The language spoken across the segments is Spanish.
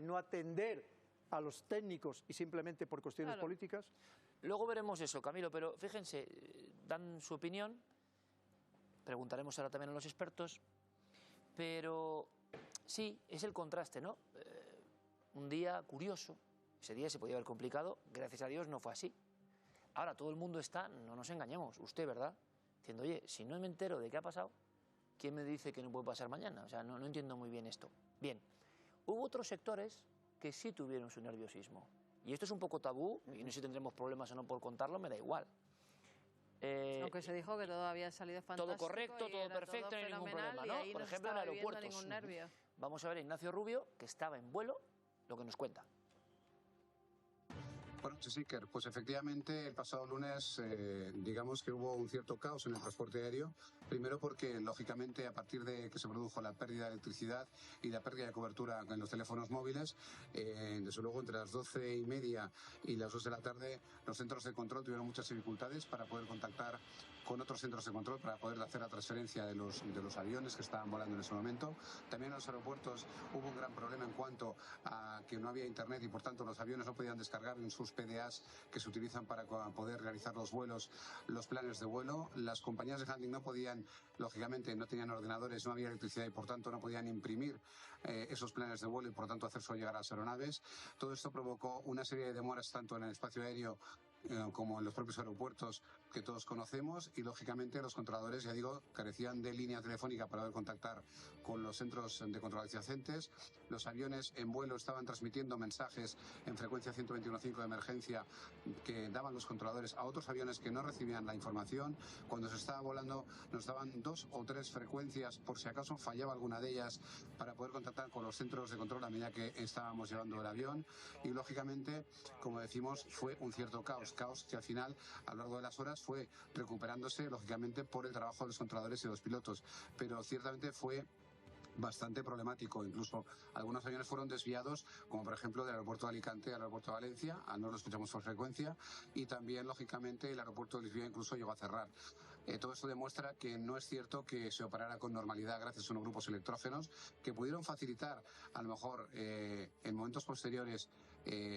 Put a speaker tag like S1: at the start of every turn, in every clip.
S1: no atender a los técnicos y simplemente por cuestiones políticas?
S2: Luego veremos eso, Camilo, pero fíjense, dan su opinión, preguntaremos ahora también a los expertos, pero sí, es el contraste, ¿no? Un día curioso, ese día se podía haber complicado, gracias a Dios no fue así. Ahora todo el mundo está, no nos engañemos, usted, ¿verdad?, diciendo, oye, si no me entero de qué ha pasado, ¿quién me dice que no puede pasar mañana? O sea, no entiendo muy bien esto. Bien, hubo otros sectores que sí tuvieron su nerviosismo. Y esto es un poco tabú, y no sé si tendremos problemas o no por contarlo, me da igual.
S3: Aunque se dijo que todo había salido fantástico.
S2: Todo correcto, todo perfecto, no hay ningún problema, ¿no? Por ejemplo, en aeropuertos. Vamos a ver a Ignacio Rubio, que estaba en vuelo, lo que nos cuenta.
S4: Buenas noches, Iker. Pues efectivamente el pasado lunes digamos que hubo un cierto caos en el transporte aéreo. Primero porque lógicamente a partir de que se produjo la pérdida de electricidad y la pérdida de cobertura en los teléfonos móviles, desde luego entre las 12:30 y las 2 de la tarde los centros de control tuvieron muchas dificultades para poder contactar con otros centros de control para poder hacer la transferencia de los aviones que estaban volando en ese momento. También en los aeropuertos hubo un gran problema en cuanto a que no había internet y por tanto los aviones no podían descargar en sus PDAs que se utilizan para poder realizar los vuelos, los planes de vuelo. Las compañías de handling no podían, lógicamente no tenían ordenadores, no había electricidad y por tanto no podían imprimir esos planes de vuelo y por tanto hacerse llegar a las aeronaves. Todo esto provocó una serie de demoras tanto en el espacio aéreo como en los propios aeropuertos que todos conocemos y lógicamente los controladores, ya digo, carecían de línea telefónica para poder contactar con los centros de control adyacentes. Los aviones en vuelo estaban transmitiendo mensajes en frecuencia 121.5 de emergencia que daban los controladores a otros aviones que no recibían la información. Cuando se estaba volando nos daban 2 o 3 frecuencias por si acaso fallaba alguna de ellas para poder contactar con los centros de control a medida que estábamos llevando el avión y lógicamente, como decimos, fue un cierto caos que al final a lo largo de las horas fue recuperándose lógicamente por el trabajo de los controladores y los pilotos, pero ciertamente fue bastante problemático. Incluso algunos aviones fueron desviados, como por ejemplo del aeropuerto de Alicante al aeropuerto de Valencia, no lo escuchamos por frecuencia, y también lógicamente el aeropuerto de Lisboa incluso llegó a cerrar. Todo esto demuestra que no es cierto que se operara con normalidad gracias a unos grupos electrógenos que pudieron facilitar a lo mejor en momentos posteriores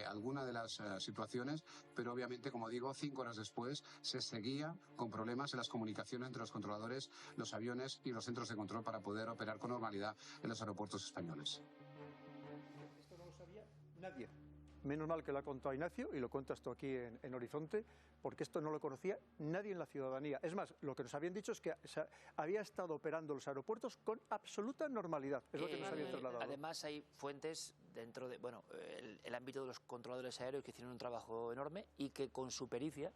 S4: alguna de las situaciones, pero obviamente, como digo, 5 horas después se seguía con problemas en las comunicaciones entre los controladores, los aviones y los centros de control para poder operar con normalidad en los aeropuertos españoles.
S1: Esto no lo sabía nadie. Menos mal que lo ha contado Ignacio y lo cuentas tú aquí en Horizonte, porque esto no lo conocía nadie en la ciudadanía. Es más, lo que nos habían dicho es que había estado operando los aeropuertos con absoluta normalidad. Es lo que nos habían trasladado.
S2: Además hay fuentes dentro de el ámbito de los controladores aéreos que hicieron un trabajo enorme y que con su pericia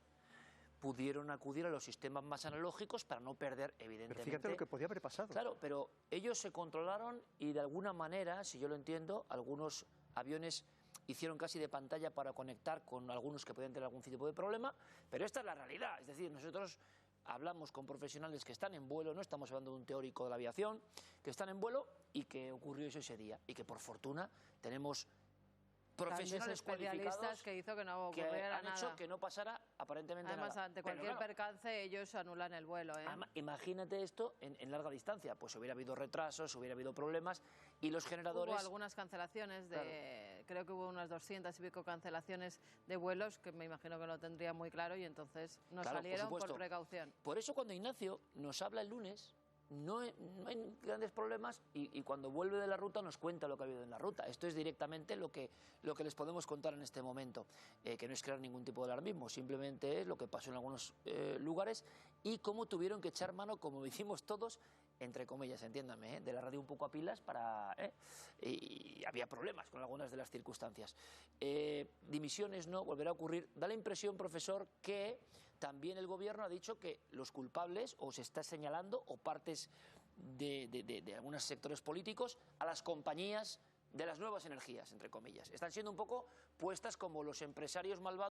S2: pudieron acudir a los sistemas más analógicos para no perder, evidentemente.
S1: Pero fíjate lo que podía haber pasado.
S2: Claro, pero ellos se controlaron y de alguna manera, si yo lo entiendo, algunos aviones hicieron casi de pantalla para conectar con algunos que podían tener algún tipo de problema, pero esta es la realidad. Es decir, nosotros hablamos con profesionales que están en vuelo, no estamos hablando de un teórico de la aviación, que están en vuelo y que ocurrió eso ese día. Y que por fortuna tenemos profesionales cualificados
S3: que hizo que no ocurriera
S2: han hecho que no pasara aparentemente
S3: además,
S2: nada.
S3: ante cualquier percance ellos anulan el vuelo.
S2: Imagínate esto en larga distancia, pues hubiera habido retrasos, hubiera habido problemas y los generadores...
S3: Hubo algunas cancelaciones, creo que hubo unas 200 y pico cancelaciones de vuelos que me imagino que lo tendría muy claro y entonces no salieron por precaución.
S2: Por eso cuando Ignacio nos habla el lunes... No hay grandes problemas y cuando vuelve de la ruta nos cuenta lo que ha habido en la ruta. Esto es directamente lo que les podemos contar en este momento, que no es crear ningún tipo de alarmismo, simplemente es lo que pasó en algunos lugares y cómo tuvieron que echar mano, como hicimos todos, entre comillas, entiéndame, de la radio un poco a pilas y había problemas con algunas de las circunstancias. Dimisiones no, volverá a ocurrir. Da la impresión, profesor, que también el gobierno ha dicho que los culpables, o se está señalando, o partes de algunos sectores políticos, a las compañías de las nuevas energías, entre comillas. Están siendo un poco puestas como los empresarios malvados